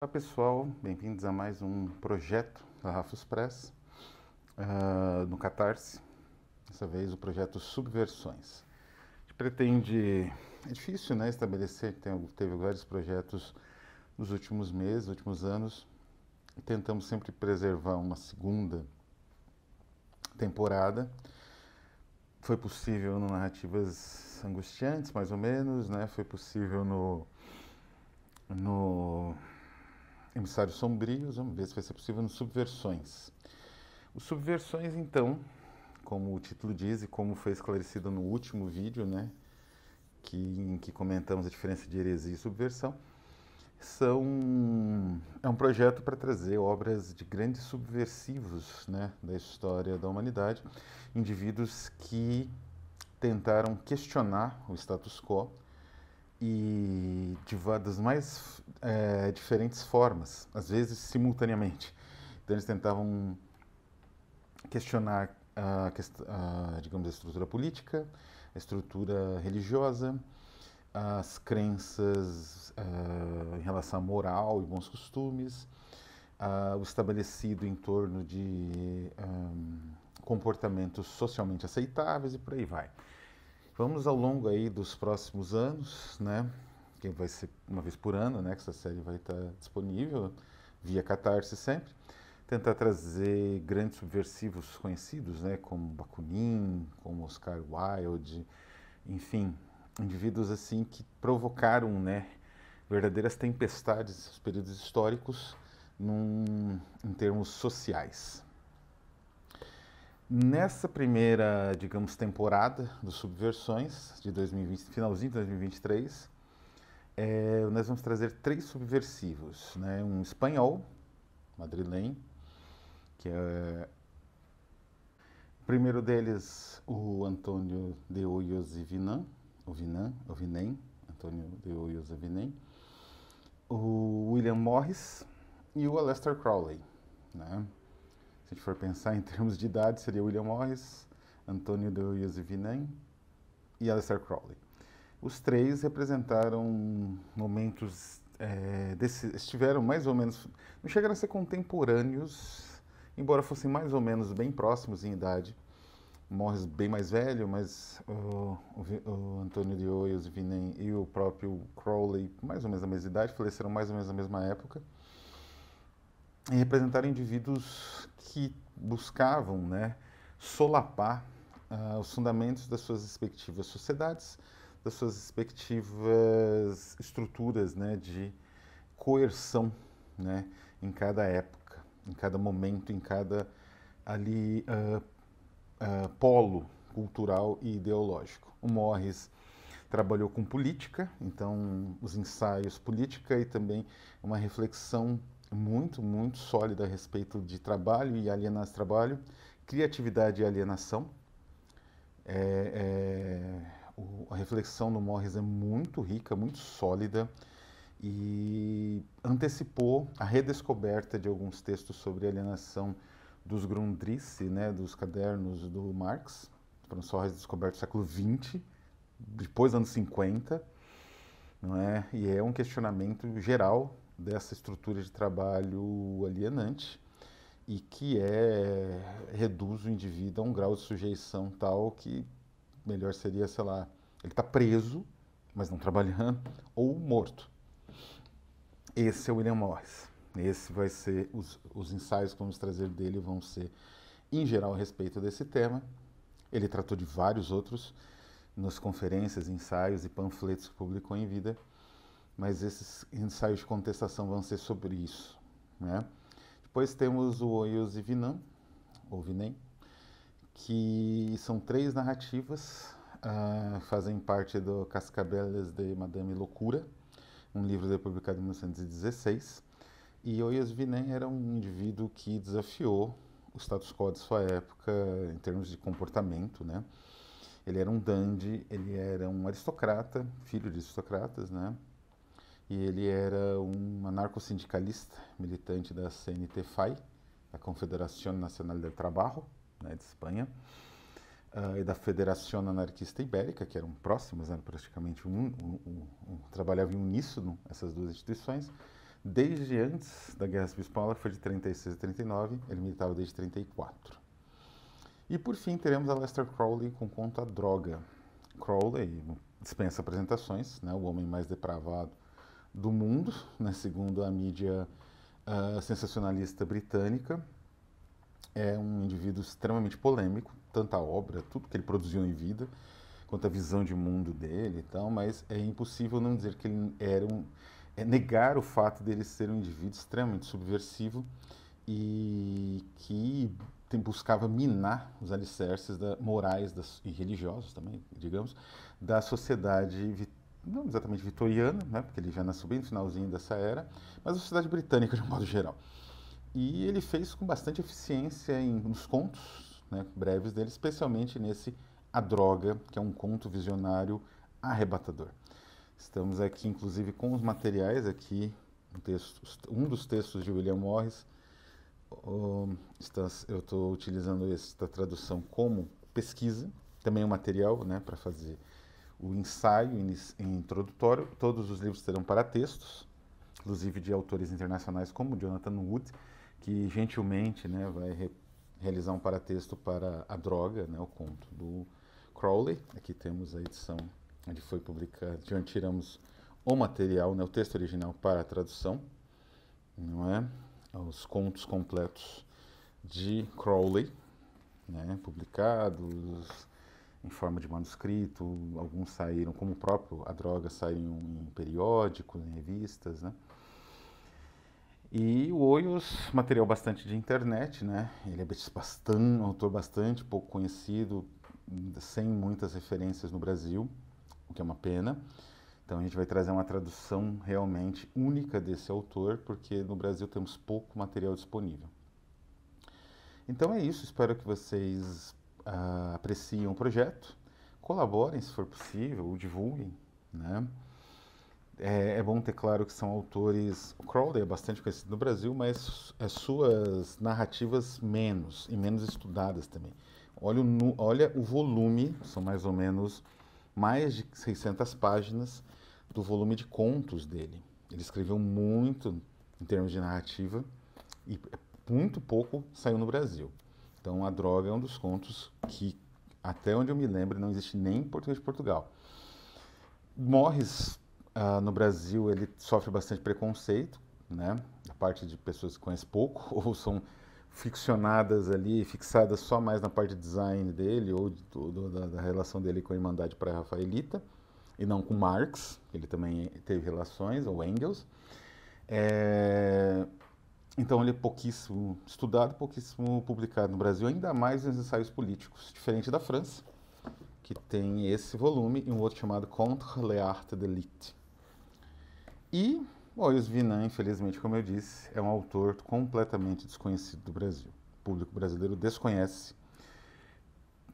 Olá pessoal, bem-vindos a mais um projeto da Rafus Press, no Catarse, dessa vez o projeto Subversões. A gente pretende, é difícil estabelecer, teve vários projetos nos últimos meses, últimos anos, e tentamos sempre preservar uma segunda temporada. Foi possível no Narrativas Angustiantes, mais ou menos, foi possível no Emissários Sombrios, vamos ver se vai ser possível no Subversões. Os Subversões, então, como o título diz e como foi esclarecido no último vídeo, em que comentamos a diferença de heresia e subversão, é um projeto para trazer obras de grandes subversivos da história da humanidade, indivíduos que tentaram questionar o status quo e das mais diferentes formas, às vezes simultaneamente. Então eles tentavam questionar digamos, a estrutura política, a estrutura religiosa, as crenças em relação à moral e bons costumes, o estabelecido em torno de comportamentos socialmente aceitáveis e por aí vai. Vamos ao longo aí dos próximos anos, que vai ser uma vez por ano, que essa série vai estar disponível via Catarse sempre, tentar trazer grandes subversivos conhecidos, como Bakunin, como Oscar Wilde, enfim, indivíduos assim que provocaram, verdadeiras tempestades nos períodos históricos em termos sociais. Nessa primeira, digamos, temporada dos Subversões, de 2020, finalzinho de 2023, nós vamos trazer 3 subversivos. Um espanhol, madrilenho, que é o primeiro deles, o Antônio de Hoyos e Vinem, Antônio de Hoyos e Vinem, o William Morris e o Aleister Crowley. Se a gente for pensar em termos de idade, seria William Morris, Antônio de Hoyos e Vinem e Aleister Crowley. Os 3 representaram momentos estiveram mais ou menos, não chegaram a ser contemporâneos, embora fossem mais ou menos bem próximos em idade. Morris bem mais velho, mas o Antônio de Hoyos e Vinem e o próprio Crowley, mais ou menos da mesma idade, faleceram mais ou menos na mesma época. E representaram indivíduos que buscavam solapar os fundamentos das suas respectivas sociedades, das suas respectivas estruturas de coerção em cada época, em cada momento, em cada ali polo cultural e ideológico. O Morris trabalhou com política, então os ensaios política e também uma reflexão muito, muito sólida a respeito de trabalho e trabalho, criatividade e alienação. A reflexão do Morris é muito rica, muito sólida e antecipou a redescoberta de alguns textos sobre alienação dos Grundrisse, dos cadernos do Marx, foram só redescobertos no século XX, depois dos anos 50, não é? E é um questionamento geral dessa estrutura de trabalho alienante e que reduz o indivíduo a um grau de sujeição tal que melhor seria, sei lá, ele está preso, mas não trabalhando, ou morto. Esse é o William Morris. Esse vai ser, os ensaios que vamos trazer dele vão ser, em geral, a respeito desse tema. Ele tratou de vários outros nas conferências, ensaios e panfletos que publicou em vida, mas esses ensaios de contestação vão ser sobre isso. Depois temos o Hoyos e Vinem, ou Vinem, que são 3 narrativas, fazem parte do Cascabeles de Madame Loucura, um livro publicado em 1916. E Hoyos Vinem era um indivíduo que desafiou o status quo de sua época em termos de comportamento. Ele era um dandy, ele era um aristocrata, filho de aristocratas, e ele era um anarcossindicalista, militante da CNT-FAI, da Confederación Nacional del Trabajo, de Espanha, e da Federación Anarquista Ibérica, que eram próximas, praticamente trabalhavam em uníssono essas duas instituições, Desde antes da Guerra Civil Espanhola, que foi de 36 a 39, ele militava desde 34. E por fim teremos Aleister Crowley com conta Droga. Crowley dispensa apresentações, né, o homem mais depravado do mundo, né, segundo a mídia sensacionalista britânica. É um indivíduo extremamente polêmico, tanto a obra, tudo que ele produziu em vida, quanto a visão de mundo dele e tal, mas é impossível não dizer que ele era negar o fato dele ser um indivíduo extremamente subversivo e que buscava minar os alicerces morais e religiosos também, digamos, da sociedade, não exatamente vitoriana, né, porque ele já nasceu bem no finalzinho dessa era, mas a sociedade britânica de um modo geral. E ele fez com bastante eficiência nos contos, né, breves dele, especialmente nesse A Droga, que é um conto visionário arrebatador. Estamos aqui, inclusive, com os materiais aqui, um dos textos de William Morris. Eu estou utilizando esta tradução como pesquisa, também um material, né, para fazer o ensaio introdutório. Todos os livros terão paratextos, inclusive de autores internacionais como Jonathan Wood, que gentilmente, né, vai realizar um paratexto para A Droga, né, o conto do Crowley. Aqui temos a edição onde foi publicado, de onde tiramos o material, né, o texto original para a tradução, não é? Os contos completos de Crowley, né, publicados em forma de manuscrito. Alguns saíram, como o próprio A Droga, saíram em periódicos, em revistas, né? E o Hoyos, material bastante de internet, né? Ele é um autor bastante pouco conhecido, sem muitas referências no Brasil, o que é uma pena. Então a gente vai trazer uma tradução realmente única desse autor, porque no Brasil temos pouco material disponível. Então é isso, espero que vocês apreciem o projeto, colaborem se for possível, ou divulguem, né? É bom ter claro que são autores. O Crowley é bastante conhecido no Brasil, mas as suas narrativas menos, e menos estudadas também. Olha o volume, são mais ou menos mais de 600 páginas do volume de contos dele. Ele escreveu muito em termos de narrativa e muito pouco saiu no Brasil. Então, A Droga é um dos contos que, até onde eu me lembro, não existe nem em português de Portugal. Morris, no Brasil, ele sofre bastante preconceito, né? Da parte de pessoas que conhecem pouco ou são ficcionadas ali, fixadas só mais na parte de design dele ou da relação dele com a Irmandade Pré-Rafaelita e não com Marx, ele também teve relações, ou Engels. Então ele é pouquíssimo estudado, pouquíssimo publicado no Brasil, ainda mais nos ensaios políticos, diferente da França, que tem esse volume e um outro chamado Contre les arts d'élite. E Hoyos Vinan, infelizmente, como eu disse, é um autor completamente desconhecido do Brasil. O público brasileiro desconhece.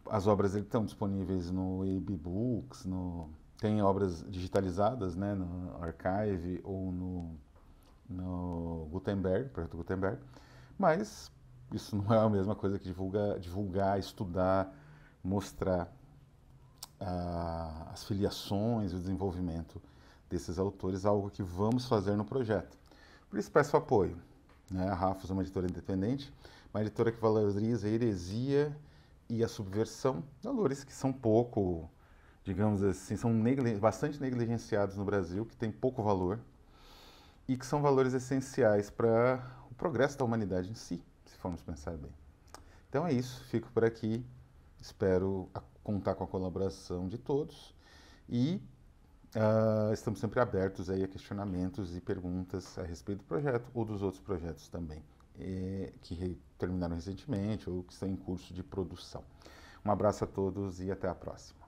As obras dele estão disponíveis no AB Books, tem obras digitalizadas, né, no Archive ou no Gutenberg, projeto Gutenberg, mas isso não é a mesma coisa que divulgar, estudar, mostrar as filiações e o desenvolvimento desses autores, algo que vamos fazer no projeto. Por isso peço apoio, né? A Rafos é uma editora independente, uma editora que valoriza a heresia e a subversão, valores que são pouco, digamos assim, são bastante negligenciados no Brasil, que tem pouco valor e que são valores essenciais para o progresso da humanidade em si, se formos pensar bem. Então é isso, fico por aqui, espero contar com a colaboração de todos e estamos sempre abertos aí a questionamentos e perguntas a respeito do projeto ou dos outros projetos também, que terminaram recentemente ou que estão em curso de produção. Um abraço a todos e até a próxima.